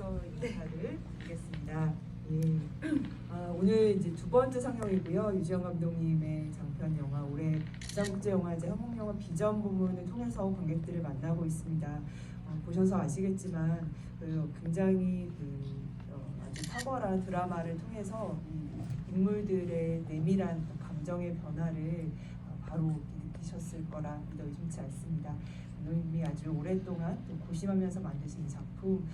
먼저 인사를 드리겠습니다. 예. 오늘 이제 두 번째 상영이고요. 유지영 감독님의 장편 영화 올해 부산국제영화제 한국영화 비전 부문을 통해서 관객들을 만나고 있습니다. 보셔서 아시겠지만 굉장히 아주 탁월한 드라마를 통해서 인물들의 내밀한 감정의 변화를 바로 느끼셨을 거라 믿어 의심치 않습니다. 감독님이 아주 오랫동안 또 고심하면서 만드신 이 작품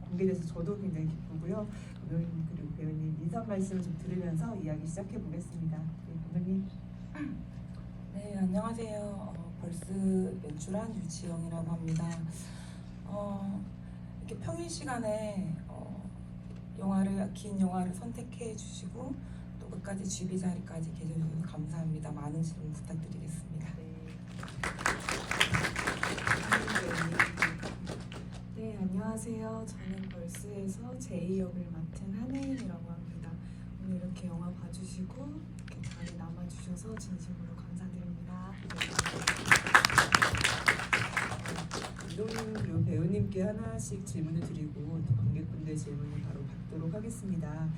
공개돼서 저도 굉장히 기쁘고요. 감독님 그리고 배우님 인사 말씀을 좀 들으면서 이야기 시작해 보겠습니다. 네, 감독님. 네, 안녕하세요. 벌스 연출한 유지영이라고 합니다. 이렇게 평일 시간에 긴 영화를 선택해 주시고 또 끝까지 주비 자리까지 계셔주셔서 감사합니다. 많은 질문 부탁드리겠습니다. 네, 안녕하세요. 저는 벌스에서 제2역을 맡은 한혜인이라고 합니다. 오늘 이렇게 영화 봐주시고 이렇게 자리 남아주셔서 진심으로 감사드립니다. 감독님 그리고 배우님께 하나씩 질문을 드리고 또 관객분들 질문을 바로 받도록 하겠습니다.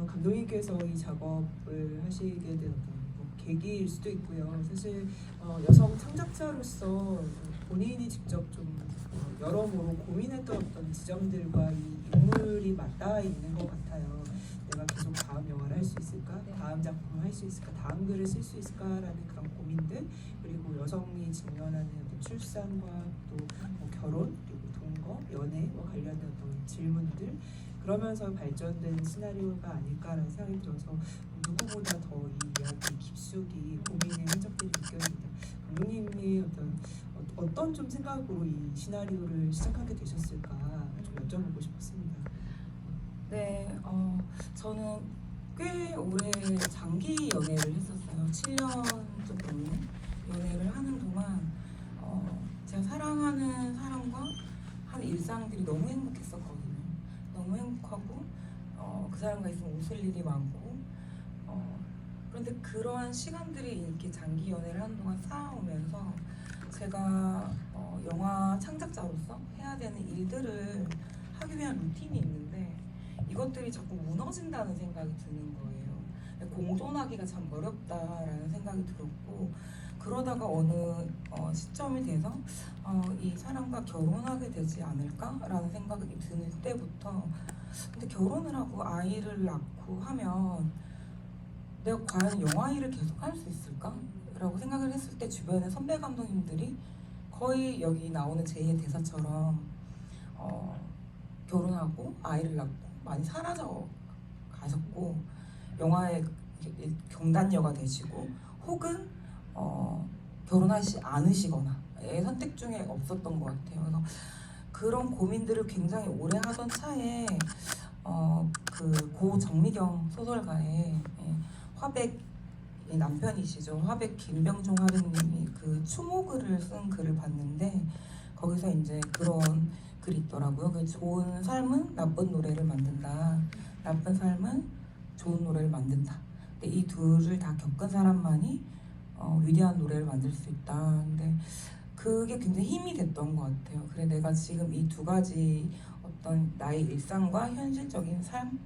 감독님께서 이 작업을 하시게 된 계기일 수도 있고요. 사실 여성 창작자로서 본인이 직접 좀 여러모로 고민했던 어떤 지점들과 이 인물이 맞닿아 있는 것 같아요. 내가 계속 다음 영화를 할 수 있을까? 다음 작품을 할 수 있을까? 다음 글을 쓸 수 있을까라는 그런 고민들, 그리고 여성이 직면하는 어떤 출산과 또 결혼, 그리고 동거, 연애와 관련된 어떤 질문들, 그러면서 발전된 시나리오가 아닐까라는 생각이 들어서 누구보다 더 이 이야기 깊숙이 고민의 흔적들이 느껴집니다. 감독님이 어떤 좀 생각으로 이 시나리오를 시작하게 되셨을까 좀 여쭤보고 싶었습니다. 네, 저는 꽤 오래 장기 연애를 했었어요. 7년 좀 넘는 연애를 하는 동안 제가 사랑하는 사람과 한 일상들이 너무 행복했었거든요. 너무 행복하고 그 사람과 있으면 웃을 일이 많고 그런데 그러한 시간들이 이렇게 장기 연애를 하는 동안 쌓아오면서 제가 영화 창작자로서 해야 되는 일들을 하기 위한 루틴이 있는데 이것들이 자꾸 무너진다는 생각이 드는 거예요. 공존하기가 참 어렵다라는 생각이 들었고, 그러다가 어느 시점이 돼서 이 사람과 결혼하게 되지 않을까라는 생각이 드는 때부터, 근데 결혼을 하고 아이를 낳고 하면 내가 과연 영화 일을 계속 할 수 있을까? 라고 생각을 했을 때 주변의 선배 감독님들이 거의 여기 나오는 제2의 대사처럼 결혼하고 아이를 낳고 많이 사라져 가셨고 영화의 경단녀가 되시고 혹은 결혼하지 않으시거나의 선택 중에 없었던 것 같아요. 그래서 그런 고민들을 굉장히 오래 하던 차에 그 고 정미경 소설가의 화백 남편이시죠. 화백 김병중 화백님이 그 추모글을 쓴 글을 봤는데 거기서 이제 그런 글이 있더라고요. 그 좋은 삶은 나쁜 노래를 만든다. 나쁜 삶은 좋은 노래를 만든다. 근데 이 둘을 다 겪은 사람만이 위대한 노래를 만들 수 있다. 근데 그게 굉장히 힘이 됐던 것 같아요. 그래 내가 지금 이 두 가지 어떤 나의 일상과 현실적인 삶,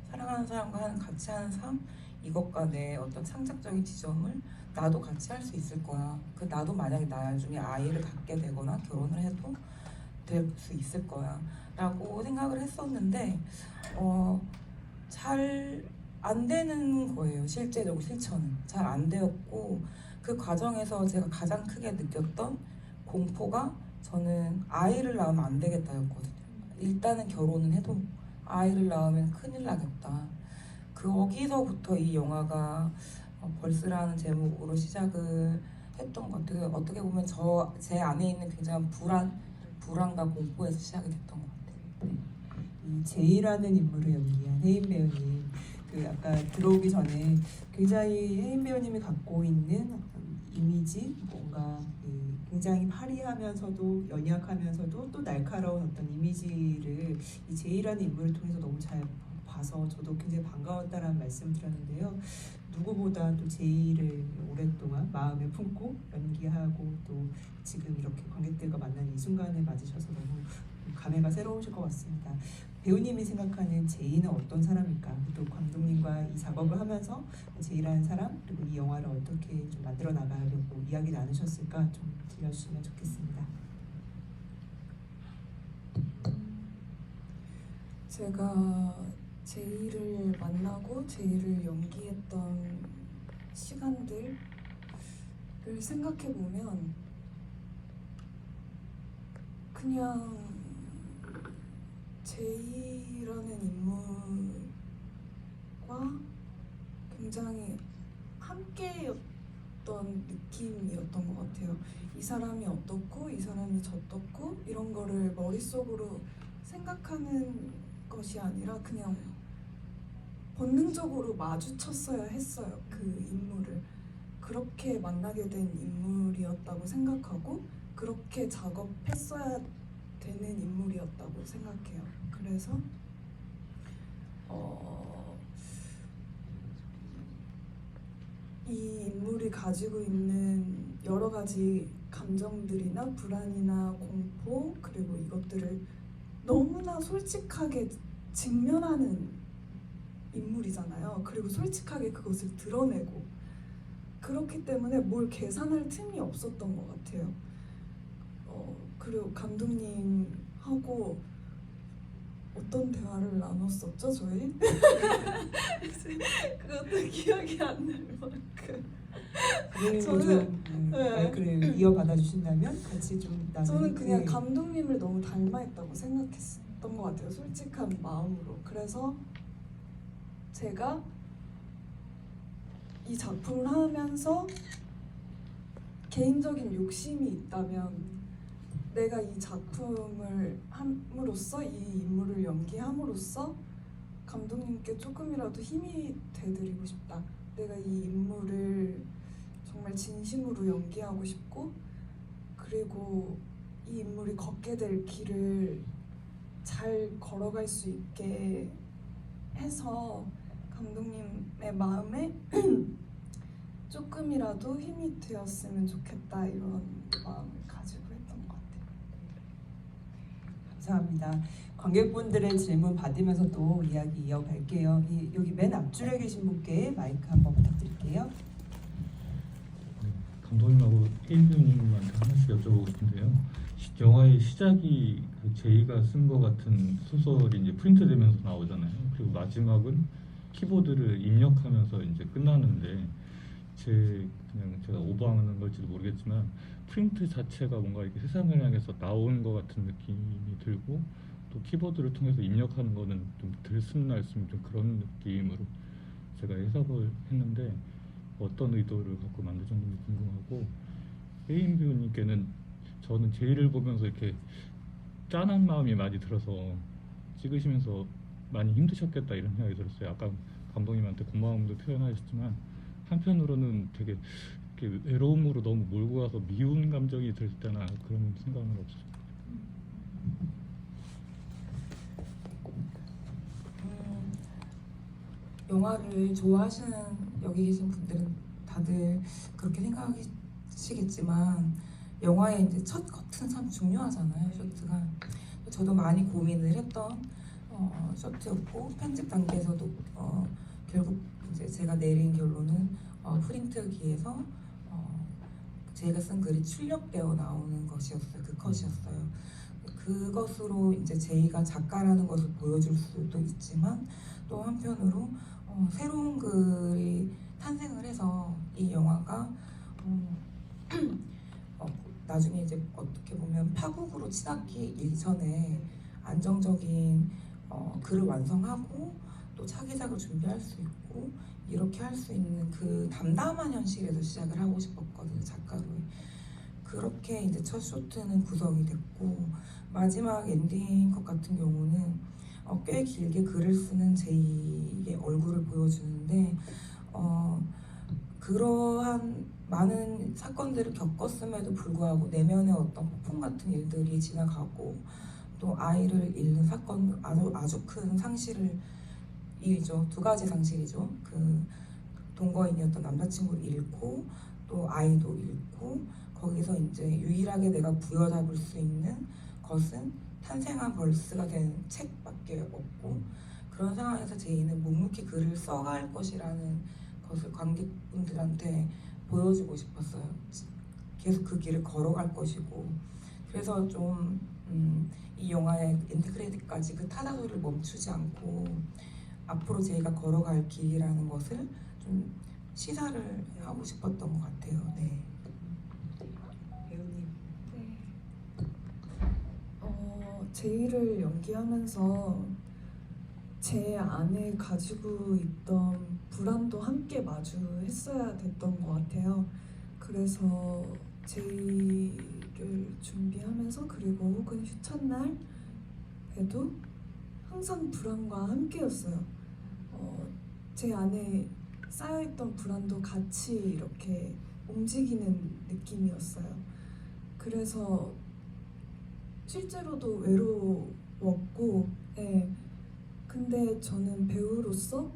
사랑하는 사람과 같이 하는 삶, 이것과 내 어떤 창작적인 지점을 나도 같이 할 수 있을 거야. 그 나도 만약에 나중에 아이를 갖게 되거나 결혼을 해도 될 수 있을 거야 라고 생각을 했었는데 잘 안 되는 거예요. 실제적으로 실천은 잘 안 되었고, 그 과정에서 제가 가장 크게 느꼈던 공포가 저는 아이를 낳으면 안 되겠다였거든요. 일단은 결혼은 해도 아이를 낳으면 큰일 나겠다. 거기서부터 이 영화가 벌스라는 제목으로 시작을 했던 것 같아요. 어떻게 보면 제 안에 있는 굉장한 불안과 공포에서 시작이 됐던 것 같아요. 이 제이라는 인물을 연기한 혜인 배우님, 아까 들어오기 전에 굉장히 혜인 배우님이 갖고 있는 이미지, 뭔가 굉장히 화려하면서도 연약하면서도 또 날카로운 어떤 이미지를 이 제이라는 인물을 통해서 너무 잘 봐서 저도 굉장히 반가웠다라는 말씀을 드렸는데요. 누구보다 또 제이를 오랫동안 마음에 품고 연기하고 또 지금 이렇게 관객들과 만나는 이 순간을 맞으셔서 너무 감회가 새로우실 것 같습니다. 배우님이 생각하는 제이는 어떤 사람일까? 또 감독님과 이 작업을 하면서 제이라는 사람 그리고 이 영화를 어떻게 좀 만들어 나가려고 이야기 나누셨을까 좀 들려주시면 좋겠습니다. 제가 제이를 만나고 제이를 연기했던 시간들을 생각해 보면 그냥 제이라는 인물과 굉장히 함께였던 느낌이었던 것 같아요. 이 사람이 어떻고 이 사람이 저떻고 이런 거를 머릿속으로 생각하는 것이 아니라 그냥 본능적으로 마주쳤어야 했어요. 그 인물을 그렇게 만나게 된 인물이었다고 생각하고 그렇게 작업했어야 되는 인물이었다고 생각해요. 그래서 이 인물이 가지고 있는 여러 가지 감정들이나 불안이나 공포 그리고 이것들을 너무나 솔직하게 직면하는 인물이잖아요. 그리고 솔직하게 그것을 드러내고 그렇기 때문에 뭘 계산할 틈이 없었던 것 같아요. 그리고 감독님하고 어떤 대화를 나눴었죠, 저희? 그것도 기억이 안 날 만큼. 감독님도 저는- 좀 네. 마이크를 이어받아 주신다면 같이 좀 나누는. 저는 그냥 네. 감독님을 너무 닮아있다고 생각했던 것 같아요. 솔직한 마음으로. 그래서 제가 이 작품을 하면서 개인적인 욕심이 있다면 내가 이 작품을 함으로써 이 인물을 연기함으로써 감독님께 조금이라도 힘이 돼드리고 싶다. 내가 이 인물을 정말 진심으로 연기하고 싶고 그리고 이 인물이 걷게 될 길을 잘 걸어갈 수 있게 해서 감독님의 마음에 조금이라도 힘이 되었으면 좋겠다 이런 마음을 가지고 했던 것 같아요. 감사합니다. 관객분들의 질문 받으면서 또 이야기 이어갈게요. 여기 맨 앞줄에 계신 분께 마이크 한번 부탁드릴게요. 감독님하고 혜인님한테 하나씩 여쭤보고 싶은데요. 영화의 시작이 그 제이가 쓴 것 같은 소설이 이제 프린트되면서 나오잖아요. 그리고 마지막은 키보드를 입력하면서 이제 끝나는데 그냥 제가 오버하는 걸지도 모르겠지만 프린트 자체가 뭔가 이렇게 세상을 향해서 나오는 것 같은 느낌이 들고 또 키보드를 통해서 입력하는 거는 좀 들숨날숨 좀 그런 느낌으로 제가 해석을 했는데 어떤 의도를 갖고 만드셨는지 궁금하고 혜인 배우님께는 저는 제이를 보면서 이렇게 짠한 마음이 많이 들어서 찍으시면서 많이 힘드셨겠다 이런 생각이 들었어요. 아까 감독님한테 고마움도 표현하셨지만 한편으로는 되게 이렇게 외로움으로 너무 몰고 가서 미운 감정이 들 때나 그런 생각은 없어요. 영화를 좋아하시는 여기 계신 분들은 다들 그렇게 생각하시겠지만 영화의 이제 첫 커트는 참 중요하잖아요. 쇼트가 저도 많이 고민을 했던 쇼트였고 편집 단계에서도 결국 이제 제가 내린 결론은 프린트기에서 제가 쓴 글이 출력되어 나오는 것이었어요. 그 컷이었어요. 그것으로 이제 제이가 작가라는 것을 보여줄 수도 있지만 또 한편으로 새로운 글이 탄생을 해서 이 영화가 나중에 이제 어떻게 보면 파국으로 치닫기 이전에 안정적인 글을 완성하고 또 차기작을 준비할 수 있고 이렇게 할 수 있는 그 담담한 현실에서 시작을 하고 싶었거든요, 작가로. 그렇게 이제 첫 쇼트는 구성이 됐고 마지막 엔딩 컷 같은 경우는 꽤 길게 글을 쓰는 제이의 얼굴을 보여주는데 그러한 많은 사건들을 겪었음에도 불구하고 내면의 어떤 폭풍 같은 일들이 지나가고 또 아이를 잃는 사건 아주 큰 상실을 이죠. 두 가지 상실이죠. 그 동거인이었던 남자친구를 잃고 또 아이도 잃고 거기서 이제 유일하게 내가 부여잡을 수 있는 것은 탄생한 벌스가 된 책밖에 없고 그런 상황에서 제이는 묵묵히 글을 써갈 것이라는 것을 관객분들한테 보여주고 싶었어요. 계속 그 길을 걸어갈 것이고 그래서 좀 이 영화의 엔드 크레딧까지 그 타자 소리를 멈추지 않고 앞으로 제이가 걸어갈 길이라는 것을 좀 시사를 하고 싶었던 것 같아요. 네. 배우님. 네. 제이를 연기하면서 제 안에 가지고 있던 불안도 함께 마주했어야 됐던 것 같아요. 그래서 제이를 준비하면서 그리고 혹은 휴찬날에도 항상 불안과 함께였어요. 제 안에 쌓여있던 불안도 같이 이렇게 움직이는 느낌이었어요. 그래서 실제로도 외로웠고, 예. 근데 저는 배우로서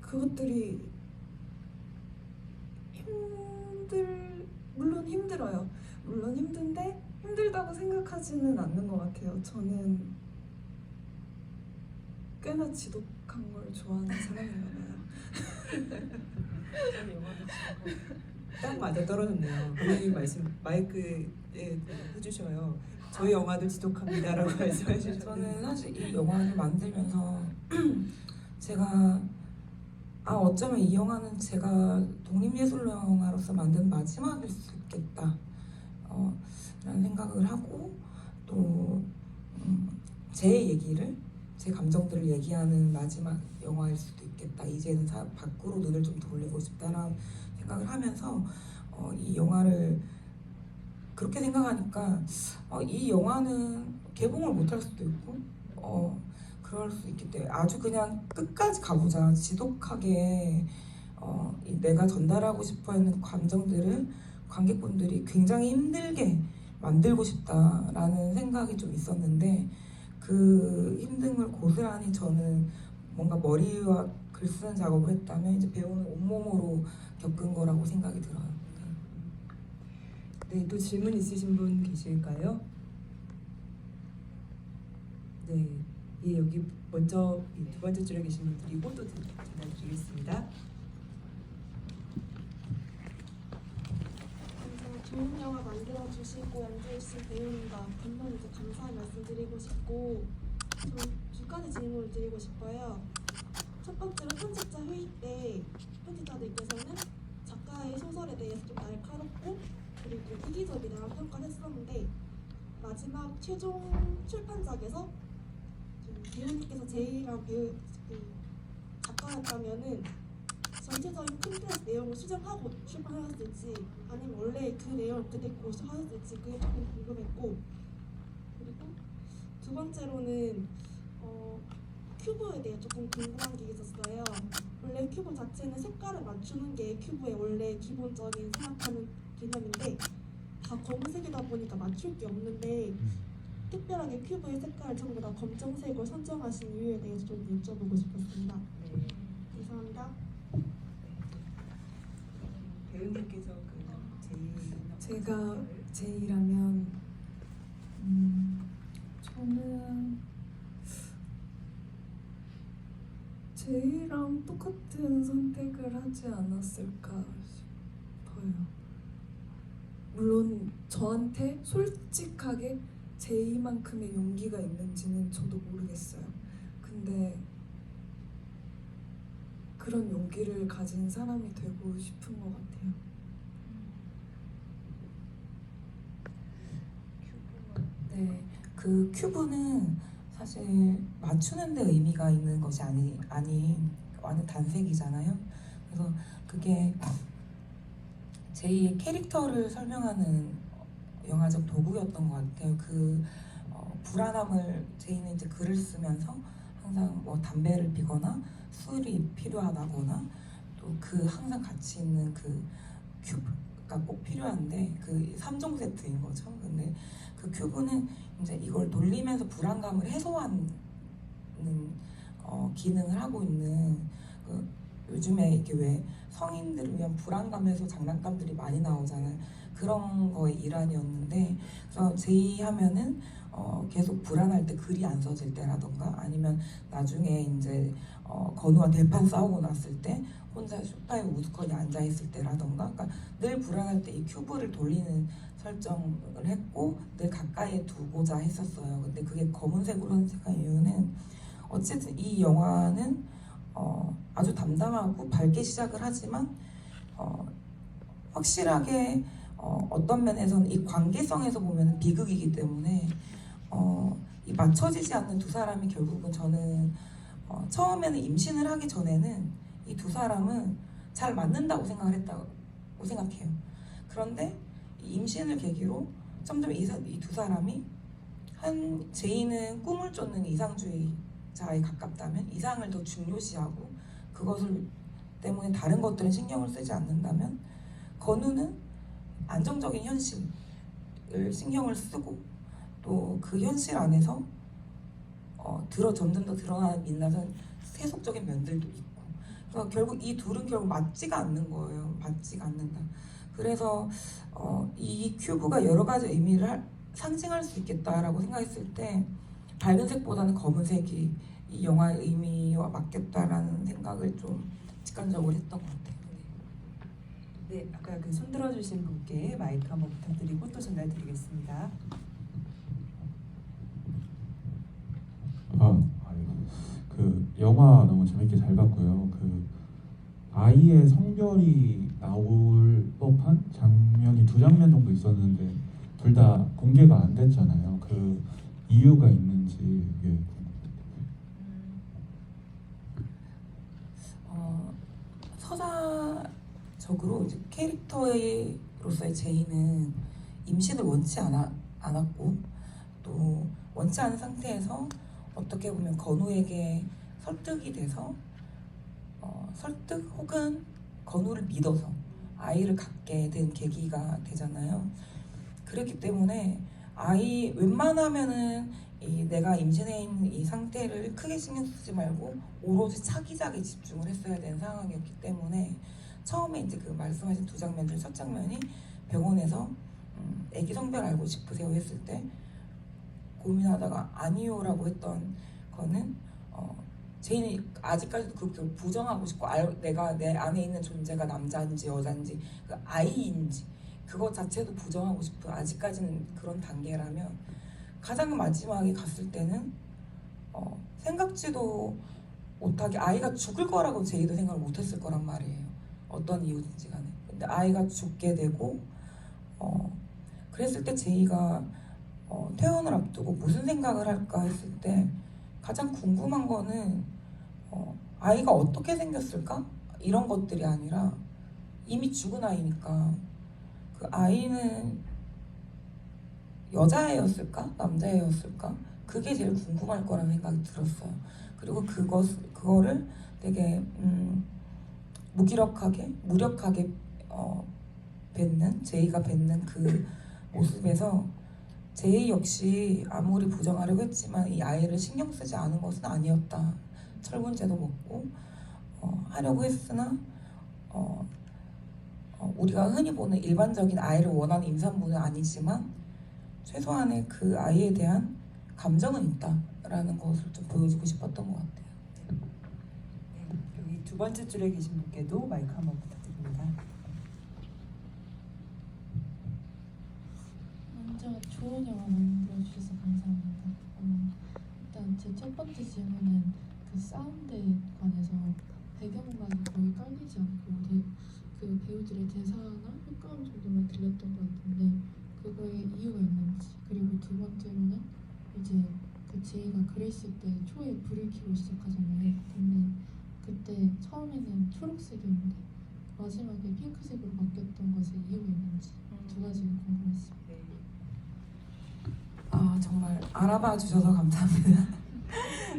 그것들이 물론 힘들어요. 물론 힘든데 힘들다고 생각하지는 않는 것 같아요. 저는 꽤나 지독한 걸 좋아하는 사람인가 봐요. 딱 맞아 떨어졌네요. 배우님 말씀 마이크에 해주셔요. 저희 영화도 지독합니다라고 말씀해 주셨는데 저는 사실 이 영화를 만들면서 제가 어쩌면 이 영화는 제가 독립예술 영화로서 만든 마지막일 수 있겠다 라는 생각을 하고 또 제 얘기를 제 감정들을 얘기하는 마지막 영화일 수도 있겠다. 이제는 밖으로 눈을 좀 돌리고 싶다라는 생각을 하면서 이 영화를 그렇게 생각하니까 이 영화는 개봉을 못할 수도 있고 그럴 수 있기 때문에 아주 그냥 끝까지 가보자. 지독하게 내가 전달하고 싶어하는 감정들을 관객분들이 굉장히 힘들게 만들고 싶다라는 생각이 좀 있었는데 그 힘든 걸 고스란히 저는 뭔가 머리와 글 쓰는 작업을 했다면 이제 배우는 온몸으로 겪은 거라고 생각이 들어요. 네, 또 질문 있으신 분 계실까요? 네, 예, 여기 먼저 두 번째 줄에 계신 분들이고 또 전화드리겠습니다. 먼저 좋은 영화 만들어주시고 연주해주신 배우님과 감독님께 감사의 말씀 드리고 싶고 저는 두 가지 질문을 드리고 싶어요. 첫 번째로 편집자 회의 때 편집자들께서는 작가의 소설에 대해서 좀 날카롭고 그리고 이기적이라는 평가를 했었는데 마지막 최종 출판작에서 좀 배우님께서 제이랑 작가였다면은 전체적인 큰 틀의 내용을 수정하고 출판하였을지 아니면 원래 그 내용을 그대로 하였을지 그게 조금 궁금했고 그리고 두 번째로는 큐브에 대해 조금 궁금한 게 있었어요. 원래 큐브 자체는 색깔을 맞추는 게 큐브의 원래 기본적인 생각하는 개념인데 다 검은색이다 보니까 맞출 게 없는데 특별하게 큐브의 색깔을 전부 다 검정색으로 선정하신 이유에 대해서 좀 여쭤보고 싶었습니다. 네, 감사합니다. 배우님께서 제가 제이라면 저는 제이랑 똑같은 선택을 하지 않았을까 싶어요. 물론 저한테 솔직하게 제이만큼의 용기가 있는지는 저도 모르겠어요. 근데 그런 용기를 가진 사람이 되고 싶은 것 같아요. 네, 그 큐브는 사실 맞추는 데 의미가 있는 것이 아닌 완전 단색이잖아요. 그래서 그게 제2의 캐릭터를 설명하는 영화적 도구였던 것 같아요. 그 불안함을 제이는 이제 글을 쓰면서 항상 뭐 담배를 피거나 술이 필요하다거나 또 그 항상 같이 있는 그 큐브가 꼭 필요한데 그 3종 세트인 거죠. 근데 그 큐브는 이제 이걸 돌리면서 불안감을 해소하는 기능을 하고 있는 요즘에 이렇게 왜 성인들을 위한 불안감 해소 장난감들이 많이 나오잖아요. 그런 거의 일환이었는데, 그래서 제이 하면은 계속 불안할 때 글이 안 써질 때라던가, 아니면 나중에 이제 건우와 대판 싸우고 났을 때 혼자 소파에 우두커니 앉아 있을 때라던가, 그러니까 늘 불안할 때 이 큐브를 돌리는 설정을 했고 늘 가까이에 두고자 했었어요. 근데 그게 검은색으로 선택한 이유는 어쨌든 이 영화는 아주 담담하고 밝게 시작을 하지만 확실하게 어떤 면에서는 이 관계성에서 보면 비극이기 때문에 이 맞춰지지 않는 두 사람이 결국은 저는 처음에는 임신을 하기 전에는 이 두 사람은 잘 맞는다고 생각을 했다고 생각해요. 그런데 이 임신을 계기로 점점 이 두 사람이 제이는 꿈을 쫓는 이상주의자에 가깝다면, 이상을 더 중요시하고 그것을 때문에 다른 것들은 신경을 쓰지 않는다면, 건우는 안정적인 현실을 신경을 쓰고 또 그 현실 안에서 점점 더 드러나는 민낯은 세속적인 면들도 있고, 그러니까 결국 이 둘은 결국 맞지가 않는 거예요. 맞지가 않는다. 그래서 이 큐브가 여러 가지 의미를 상징할 수 있겠다라고 생각했을 때 밝은 색보다는 검은색이 이 영화의 의미와 맞겠다라는 생각을 좀 직관적으로 했던 것 같아요. 네, 아까 그 손 들어주신 분께 마이크 한번 부탁드리고 또 전달드리겠습니다. 그 영화 너무 재밌게 잘 봤고요. 그 아이의 성별이 나올 법한 장면이 2장면 정도 있었는데 둘 다 공개가 안 됐잖아요. 그 이유가 있는지. 예. 서사적으로 이제 캐릭터로서의 제이는 임신을 원치 않았고 또 원치 않은 상태에서 어떻게 보면 건우에게 설득이 돼서 설득 혹은 건우를 믿어서 아이를 갖게 된 계기가 되잖아요. 그렇기 때문에 웬만하면은 내가 임신해 있는 이 상태를 크게 신경 쓰지 말고 오로지 차기작에 집중을 했어야 되는 상황이었기 때문에 처음에 이제 그 말씀하신 2장면 중 첫 장면이 병원에서 아기 성별 알고 싶으세요 했을 때 고민하다가 아니요라고 했던 거는 제인이 아직까지도 그걸 부정하고 싶고 내가 내 안에 있는 존재가 남자인지 여자인지 그 아이인지 그것 자체도 부정하고 싶은 아직까지는 그런 단계라면, 가장 마지막에 갔을 때는 생각지도 못하게 아이가 죽을 거라고 제이도 생각을 못했을 거란 말이에요. 어떤 이유든지 간에. 근데 아이가 죽게 되고 그랬을 때 제이가 퇴원을 앞두고 무슨 생각을 할까 했을 때 가장 궁금한 거는 아이가 어떻게 생겼을까? 이런 것들이 아니라 이미 죽은 아이니까 그 아이는 여자애였을까? 남자애였을까? 그게 제일 궁금할 거라는 생각이 들었어요. 그리고 그거를 되게 무력하게 제이가 뱉는 그 모습에서 제이 역시 아무리 부정하려고 했지만 이 아이를 신경 쓰지 않은 것은 아니었다. 철분제도 먹고 하려고 했으나 우리가 흔히 보는 일반적인 아이를 원하는 임산부는 아니지만 최소한의 그 아이에 대한 감정은 있다라는 것을 좀 보여주고 싶었던 것 같아요. 네, 여기 두 번째 줄에 계신 분께도 마이크 한번 부탁드립니다. 먼저 좋은 영화 만들어주셔서 감사합니다. 일단 제 첫 번째 질문은 그 사운드에 관해서 배경음악이 거의 깔리지 않고 그 배우들의 대사나 효과음 정도만 들렸던 것 같은데 그거에 이유가 있는지, 그리고 두 번째로는 이제 그 제이가 글을 쓸 때 초에 불을 켜고 시작하잖아요. 근데 그때 처음에는 초록색이었는데 마지막에 핑크색으로 바뀌었던 것에 이유가 있는지 두 가지가 궁금했습니다. 정말 알아봐 주셔서 감사합니다.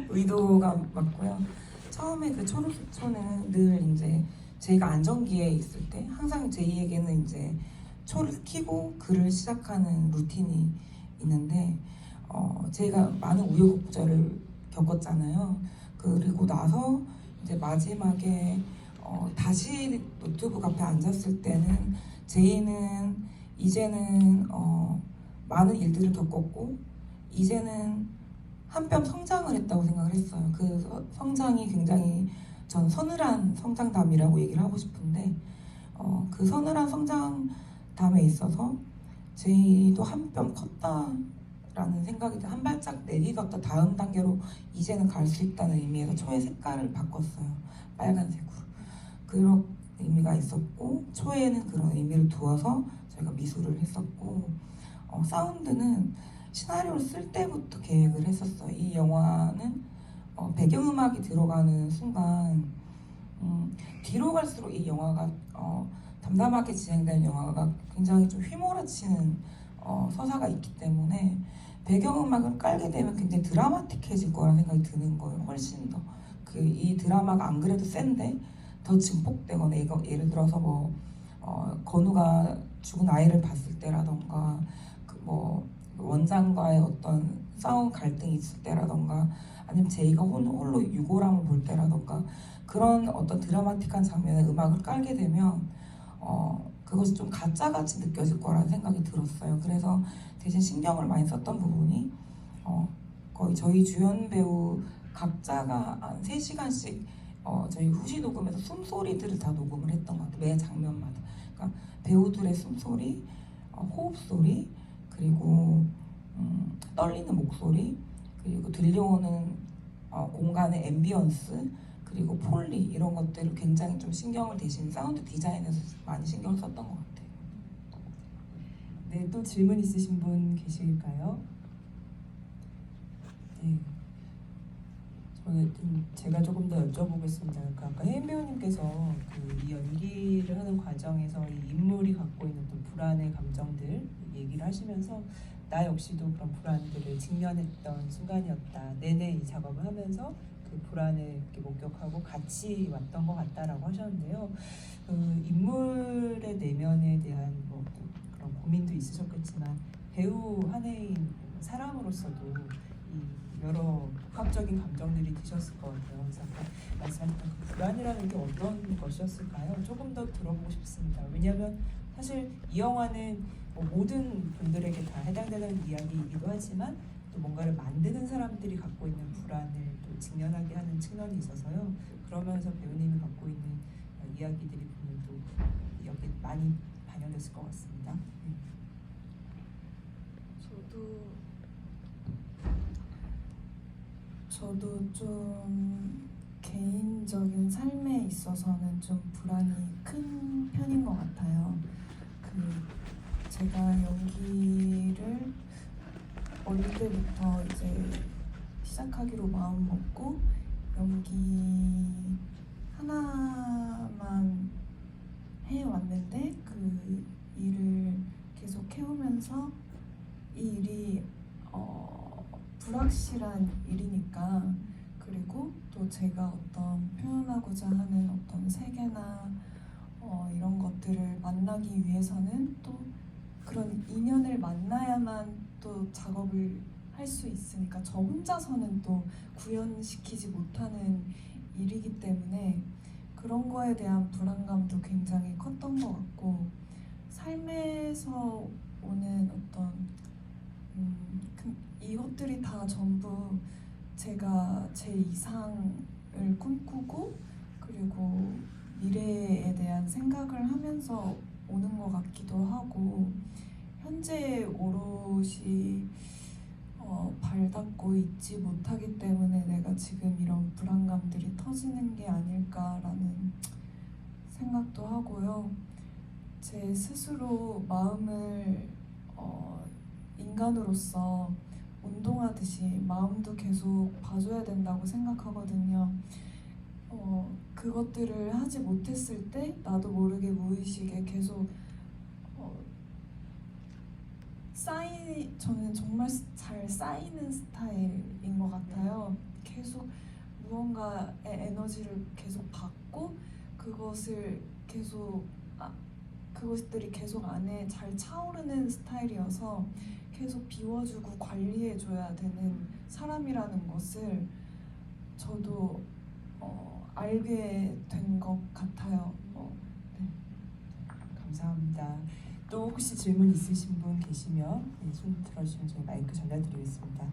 의도가 맞고요. 처음에 그 초록초는 늘 이제 제이가 안정기에 있을 때 항상 제이에게는 이제 초를 켜고 글을 시작하는 루틴이 있는데 제가 많은 우여곡절을 겪었잖아요. 그리고 나서 이제 마지막에 다시 노트북 앞에 앉았을 때는 제이는 이제는 많은 일들을 겪었고 이제는 한 뼘 성장을 했다고 생각을 했어요. 그 성장이 굉장히 저는 서늘한 성장담이라고 얘기를 하고 싶은데 그 서늘한 성장담에 있어서 제이도 한 뼘 컸다라는 생각이 한 발짝 내딛었다 다음 단계로 이제는 갈 수 있다는 의미에서 초의 색깔을 바꿨어요. 빨간색으로. 그런 의미가 있었고 초에는 그런 의미를 두어서 저희가 미술을 했었고 사운드는 시나리오를 쓸 때부터 계획을 했었어요. 이 영화는 배경음악이 들어가는 순간 뒤로 갈수록 이 영화가 담담하게 진행되는 영화가 굉장히 좀 휘몰아치는 서사가 있기 때문에 배경음악을 깔게 되면 굉장히 드라마틱해질 거라는 생각이 드는 거예요. 훨씬 더. 이 드라마가 안 그래도 센데 더 증폭되거나 예를 들어서 뭐 건우가 죽은 아이를 봤을 때라던가 뭐 원장과의 어떤 싸움 갈등이 있을 때라던가 아니면 제이가 홀로 유골함을 볼 때라던가 그런 어떤 드라마틱한 장면에 음악을 깔게 되면 그것이 좀 가짜같이 느껴질 거라는 생각이 들었어요. 그래서 대신 신경을 많이 썼던 부분이 거의 저희 주연 배우 각자가 한 3시간씩 저희 후시 녹음에서 숨소리들을 다 녹음을 했던 것 같아요. 매 장면마다. 그러니까 배우들의 숨소리, 호흡소리, 그리고 떨리는 목소리, 그리고 들려오는 공간의 앰비언스, 그리고 폴리 이런 것들을 굉장히 좀 신경을 대신 사운드 디자인에서 많이 신경을 썼던 것 같아요. 네, 또 질문 있으신 분 계실까요? 네. 제가 조금 더 여쭤보겠습니다. 그러니까 아까 혜인 배우님께서 이 연기를 하는 과정에서 이 인물이 갖고 있는 어떤 불안의 감정들 얘기를 하시면서 나 역시도 그런 불안들을 직면했던 순간이었다. 내내 이 작업을 하면서 그 불안을 이렇게 목격하고 같이 왔던 것 같다라고 하셨는데요. 인물의 내면에 대한 뭐 그런 고민도 있으셨겠지만 배우 한혜인 사람으로서도 이 여러 복합적인 감정들이 드셨을 것 같아요. 그래서 아까 말씀하셨던 그 불안이라는 게 어떤 것이었을까요? 조금 더 들어보고 싶습니다. 왜냐하면 사실 이 영화는 뭐 모든 분들에게 다 해당되는 이야기이기도 하지만 또 뭔가를 만드는 사람들이 갖고 있는 불안을 또 직면하게 하는 측면이 있어서요. 그러면서 배우님이 갖고 있는 이야기들이 분명 또 여기 많이 반영됐을 것 같습니다. 저도 좀 개인적인 삶에 있어서는 좀 불안이 큰 편인 것 같아요. 제가 연기를 어릴 때부터 이제 시작하기로 마음 먹고 연기 하나만 해왔는데 그 일을 계속 해오면서 이 일이 불확실한 일이니까 그리고 또 제가 어떤 표현하고자 하는 어떤 세계나 이런 것들을 만나기 위해서는 또 그런 인연을 만나야만 또 작업을 할 수 있으니까 저 혼자서는 또 구현시키지 못하는 일이기 때문에 그런 거에 대한 불안감도 굉장히 컸던 것 같고 삶에서 오는 어떤 이것들이 다 전부 제가 제 이상을 꿈꾸고 그리고 미래에 대한 생각을 하면서 오는 것 같기도 하고 현재에 오롯이 발닿고 있지 못하기 때문에 내가 지금 이런 불안감들이 터지는 게 아닐까라는 생각도 하고요. 제 스스로 마음을 인간으로서 운동하듯이 마음도 계속 봐줘야 된다고 생각하거든요. 그것들을 하지 못했을 때 나도 모르게 무의식에 계속 저는 정말 잘 쌓이는 스타일인 것 같아요. 계속 무언가의 에너지를 계속 받고 그것을 계속 그것들이 계속 안에 잘 차오르는 스타일이어서 계속 비워주고 관리해줘야 되는 사람이라는 것을 저도 알게 된 것 같아요. 감사합니다. 또 혹시 질문 있으신 분 계시면 네, 손 들어주시면 저희 마이크 전달드리겠습니다.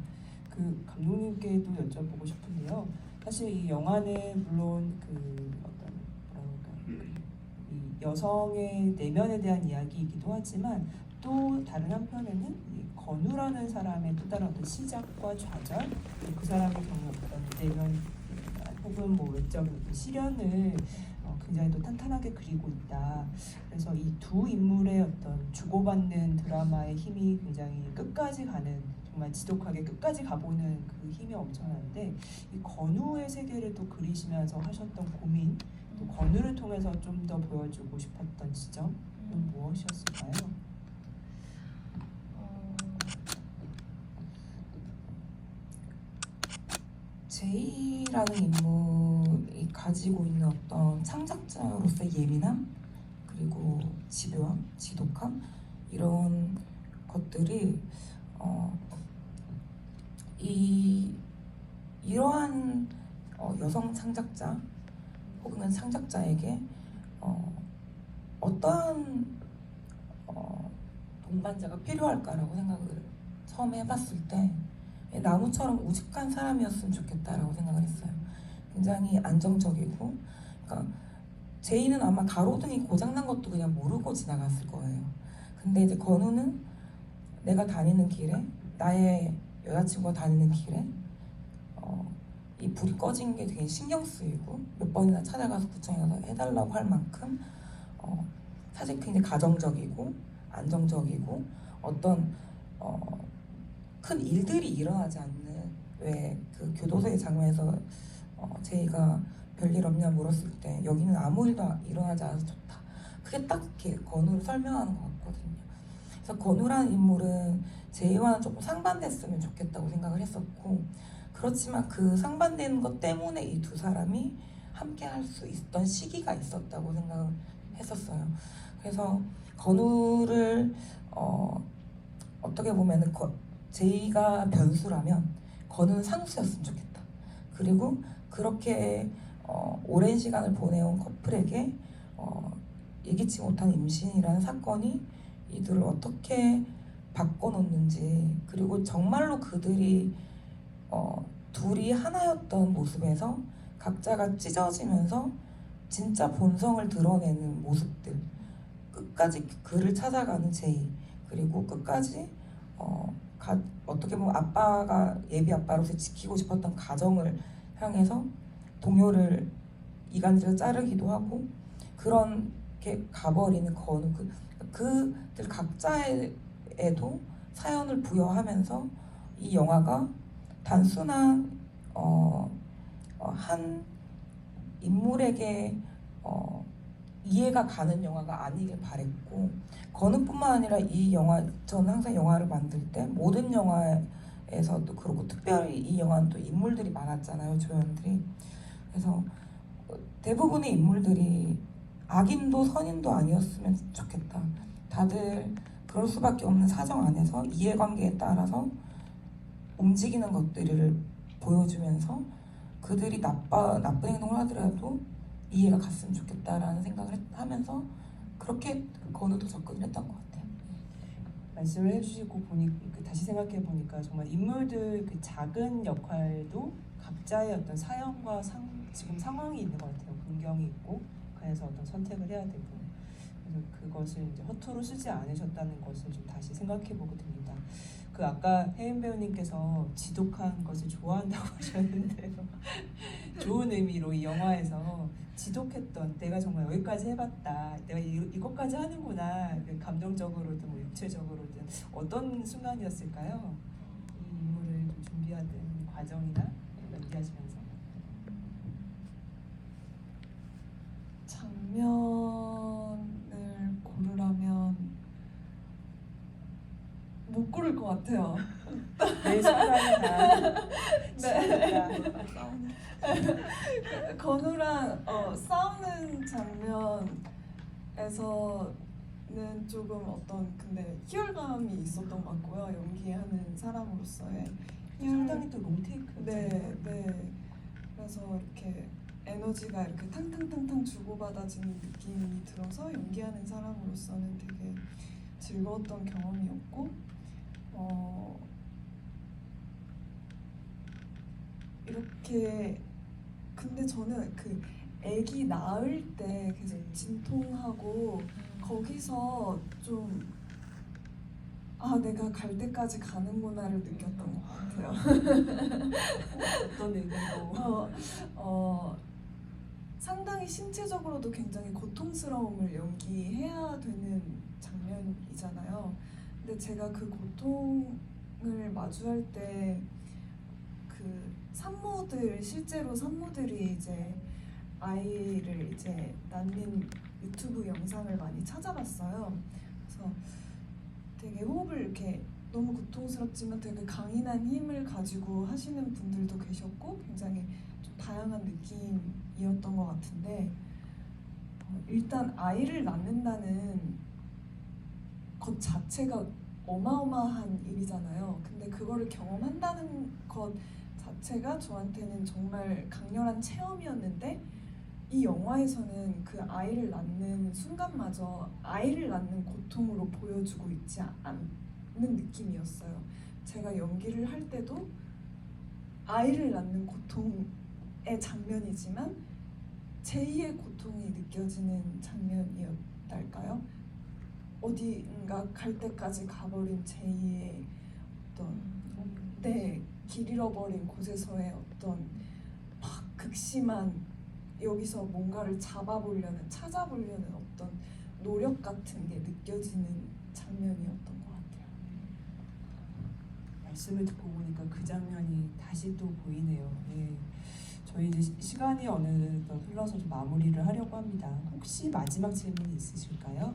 그 감독님께도 여쭤보고 싶은데요. 사실 이 영화는 물론 그 어떤 뭐랄까 이 여성의 내면에 대한 이야기이기도 하지만 또 다른 한편에는 이 건우라는 사람의 또 다른 어떤 시작과 좌절, 그 사람의 경우 어떤 내면 혹은 뭐 외적인 시련을 굉장히 또 탄탄하게 그리고 있다. 그래서 이 두 인물의 어떤 주고받는 드라마의 힘이 굉장히 끝까지 가는, 정말 지독하게 끝까지 가보는 그 힘이 엄청난데, 이 건우의 세계를 또 그리시면서 하셨던 고민, 또 건우를 통해서 좀 더 보여주고 싶었던 지점은 무엇이었을까요? 제이라는 인물이 가지고 있는 어떤 창작자로서의 예민함, 그리고 집요함, 지독함, 이런 것들이 이러한 여성 창작자 혹은 창작자에게 어떠한 동반자가 필요할까라고 생각을 처음 해봤을 때 나무처럼 우직한 사람이었으면 좋겠다라고 생각을 했어요. 굉장히 안정적이고, 그러니까 제이는 아마 가로등이 고장난 것도 그냥 모르고 지나갔을 거예요. 근데 이제 건우는 내가 다니는 길에, 나의 여자친구가 다니는 길에 이 불이 꺼진 게 되게 신경 쓰이고 몇 번이나 찾아가서 구청에 가서 해달라고 할 만큼 사실 굉장히 가정적이고 안정적이고 어떤 큰 일들이 일어나지 않는, 왜 그 교도소의 장면에서 제이가 별일 없냐 물었을 때 여기는 아무 일도 일어나지 않아서 좋다. 그게 딱 이렇게 건우를 설명하는 것 같거든요. 그래서 건우라는 인물은 제이와는 조금 상반됐으면 좋겠다고 생각을 했었고, 그렇지만 그 상반되는 것 때문에 이 두 사람이 함께 할 수 있었던 시기가 있었다고 생각을 했었어요. 그래서 건우를 어떻게 보면은 제이가 변수라면 건우는 상수였으면 좋겠다. 그리고 그렇게 오랜 시간을 보내온 커플에게 예기치 못한 임신이라는 사건이 이들을 어떻게 바꿔놓는지, 그리고 정말로 그들이 둘이 하나였던 모습에서 각자가 찢어지면서 진짜 본성을 드러내는 모습들, 끝까지 그를 찾아가는 제이, 그리고 끝까지 어떻게 보면 아빠가 예비 아빠로서 지키고 싶었던 가정을 향해서 동요를 이간질을 자르기도 하고 그렇게 가버리는 건우, 그들 각자에도 사연을 부여하면서 이 영화가 단순한 한 인물에게 이해가 가는 영화가 아니길 바랬고, 건우뿐만 아니라 이 영화, 저는 항상 영화를 만들 때 모든 영화에서도 그렇고 특별히 이 영화는 또 인물들이 많았잖아요, 조연들이. 그래서 대부분의 인물들이 악인도 선인도 아니었으면 좋겠다. 다들 그럴 수밖에 없는 사정 안에서 이해관계에 따라서 움직이는 것들을 보여주면서 그들이 나쁜 행동을 하더라도 이해가 갔으면 좋겠다라는 생각을 하면서 그렇게 건우도 접근을 했던 것 같아요. 말씀을 해주시고 보니 다시 생각해 보니까 정말 인물들 그 작은 역할도 각자의 어떤 사연과 지금 상황이 있는 것 같아요. 분경이 있고 그래서 어떤 선택을 해야 되고, 그래서 그것을 이제 허투루 쓰지 않으셨다는 것을 좀 다시 생각해 보게 됩니다. 그 아까 혜인 배우님께서 지독한 것을 좋아한다고 하셨는데요. 좋은 의미로 이 영화에서 지독했던, 내가 정말 여기까지 해봤다, 내가 이것까지 하는구나, 감정적으로든 뭐 육체적으로든 어떤 순간이었을까요? 이 인물을 좀 준비하는 과정이나 연기하시면서. 장면을 고르라면 못 고를 것 같아요. 내 순간이 다 네. 지독다. 건우랑 싸우는 장면에서는 조금 어떤 근데 희열감이 있었던 것 같고요. 연기하는 사람으로서의 상당히 또 롱테이크. 네. 그래서 이렇게 에너지가 이렇게 탕탕탕탕 주고받아지는 느낌이 들어서 연기하는 사람으로서는 되게 즐거웠던 경험이었고 이렇게 근데 저는 그 아기 낳을 때 계속 진통하고 거기서 좀 내가 갈 때까지 가는구나를 느꼈던 것 같아요. 어떤 의미로 상당히 신체적으로도 굉장히 고통스러움을 연기해야 되는 장면이잖아요. 근데 제가 그 고통을 마주할 때 그 산모들 실제로 산모들이 이제 아이를 이제 낳는 유튜브 영상을 많이 찾아봤어요. 그래서 되게 호흡을 이렇게 너무 고통스럽지만 되게 강인한 힘을 가지고 하시는 분들도 계셨고 굉장히 좀 다양한 느낌이었던 것 같은데 일단 아이를 낳는다는 것 자체가 어마어마한 일이잖아요. 근데 그거를 경험한다는 것 자체가 저한테는 정말 강렬한 체험이었는데 이 영화에서는 그 아이를 낳는 순간마저 아이를 낳는 고통으로 보여주고 있지 않는 느낌이었어요. 제가 연기를 할 때도 아이를 낳는 고통의 장면이지만 제2의 고통이 느껴지는 장면이었달까요? 어디인가 갈 때까지 가버린 제2의 어떤 길 잃어버린 곳에서의 어떤 막 극심한 여기서 뭔가를 찾아보려는 어떤 노력 같은 게 느껴지는 장면이었던 것 같아요. 말씀을 듣고 보니까 그 장면이 다시 또 보이네요. 네. 저희 이제 시간이 어느덧 흘러서 좀 마무리를 하려고 합니다. 혹시 마지막 질문이 있으실까요?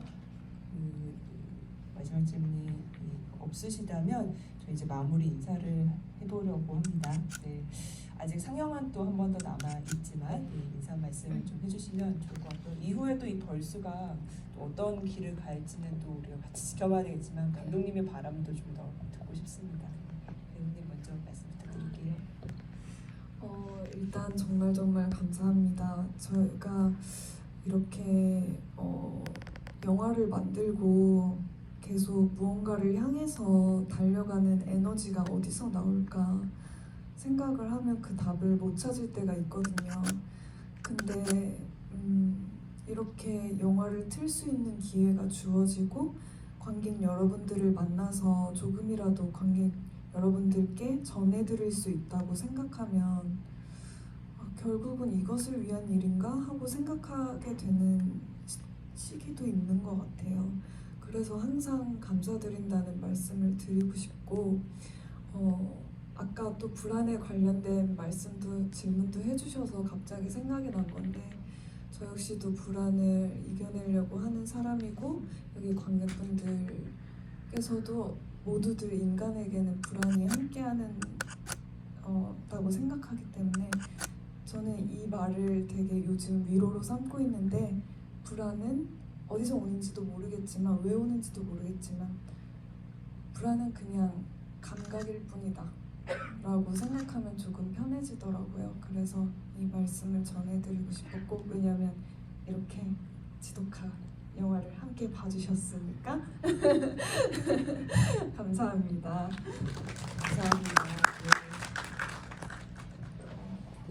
마지막 질문이 없으시다면 저희 이제 마무리 인사를 해보려고 합니다. 네. 아직 상영은 또 한 번 더 남아 있지만 인사 말씀을 좀 해주시면 좋을 것 같고요. 이후에 또 이 벌수가 또 어떤 길을 갈지는 또 우리가 같이 지켜봐야 되겠지만 감독님의 바람도 좀 더 듣고 싶습니다. 배우님 먼저 말씀 부탁드릴게요. 일단 정말 감사합니다. 저희가 이렇게 영화를 만들고 계속 무언가를 향해서 달려가는 에너지가 어디서 나올까 생각을 하면 그 답을 못 찾을 때가 있거든요. 근데 이렇게 영화를 틀 수 있는 기회가 주어지고 관객 여러분들을 만나서 조금이라도 관객 여러분들께 전해드릴 수 있다고 생각하면 결국은 이것을 위한 일인가 하고 생각하게 되는 시기도 있는 것 같아요. 그래서 항상 감사드린다는 말씀을 드리고 싶고 아까 또 불안에 관련된 말씀도 질문도 해주셔서 갑자기 생각이 난 건데 저 역시도 불안을 이겨내려고 하는 사람이고 여기 관객분들께서도 모두들 인간에게는 불안이 함께하는 다고 생각하기 때문에 저는 이 말을 되게 요즘 위로로 삼고 있는데 불안은 어디서 오는지도 모르겠지만 왜 오는지도 모르겠지만 불안은 그냥 감각일 뿐이다 라고 생각하면 조금 편해지더라고요. 그래서 이 말씀을 전해드리고 싶었고 왜냐하면 이렇게 지독한 영화를 함께 봐주셨으니까 감사합니다. 감사합니다.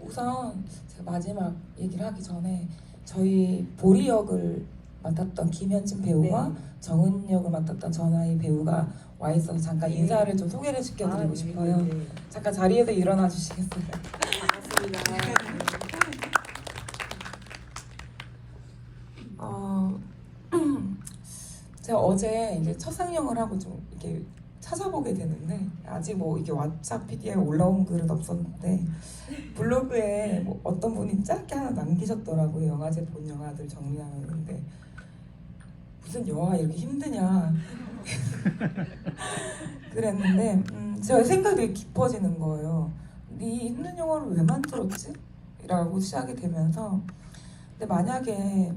우선 제가 마지막 얘기를 하기 전에 저희 보리 역을 맡았던 김현진 배우와 정은 역을 맡았던 전하희 배우가 와 있어서 잠깐 인사를 좀 소개를 시켜드리고 싶어요. 네. 잠깐 자리에서 일어나 주시겠어요? 반갑습니다. 제가 어제 이제 첫 상영을 하고 좀 이렇게 찾아보게 되는데 아직 뭐 이게 왓챠 PD에 올라온 글은 없었는데 블로그에 뭐 어떤 분이 짧게 하나 남기셨더라고요. 영화제 본 영화들 정리하는데 무슨 영화가 이렇게 힘드냐 그랬는데 제가 생각이 되게 깊어지는 거예요. 네 힘든 영화를 왜 만들었지? 라고 시작이 되면서 근데 만약에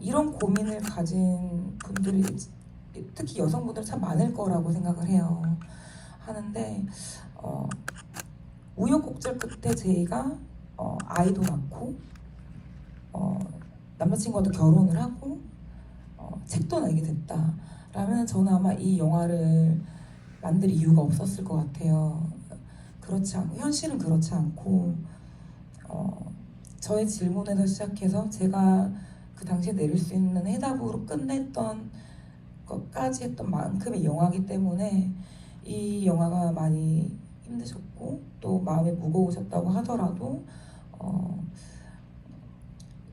이런 고민을 가진 분들이 특히 여성분들 참 많을 거라고 생각을 해요. 하는데 우여곡절 끝에 제이가 아이도 낳고 남자친구와도 결혼을 하고 책도 내게 됐다라면 저는 아마 이 영화를 만들 이유가 없었을 것 같아요. 그렇지 않고 현실은 그렇지 않고 저의 질문에서 시작해서 제가 그 당시에 내릴 수 있는 해답으로 끝냈던 것까지 했던 만큼의 영화이기 때문에 이 영화가 많이 힘드셨고 또 마음이 무거우셨다고 하더라도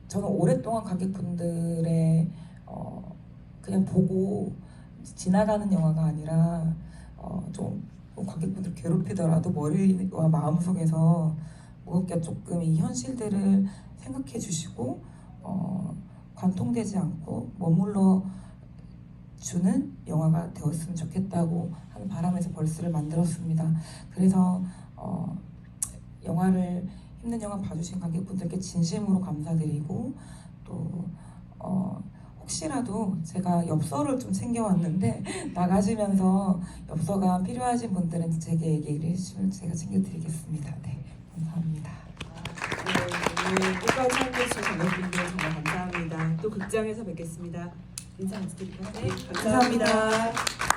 저는 오랫동안 관객분들의 그냥 보고 지나가는 영화가 아니라 좀 관객분들 괴롭히더라도 머리와 마음속에서 무겁게 조금 이 현실들을 생각해 주시고 관통되지 않고 머물러 주는 영화가 되었으면 좋겠다고 하는 바람에서 벌스를 만들었습니다. 그래서 영화를 힘든 영화 봐주신 관객분들께 진심으로 감사드리고 또 혹시라도 제가 엽서를 좀 챙겨왔는데 나가시면서 엽서가 필요하신 분들은 제게 얘기를 해주시면 제가 챙겨드리겠습니다. 네, 감사합니다. 네, 끝까지 함께해주신 관객분들 정말 감사합니다. 또 극장에서 뵙겠습니다. 인사 부탁드릴까요? 네, 감사합니다.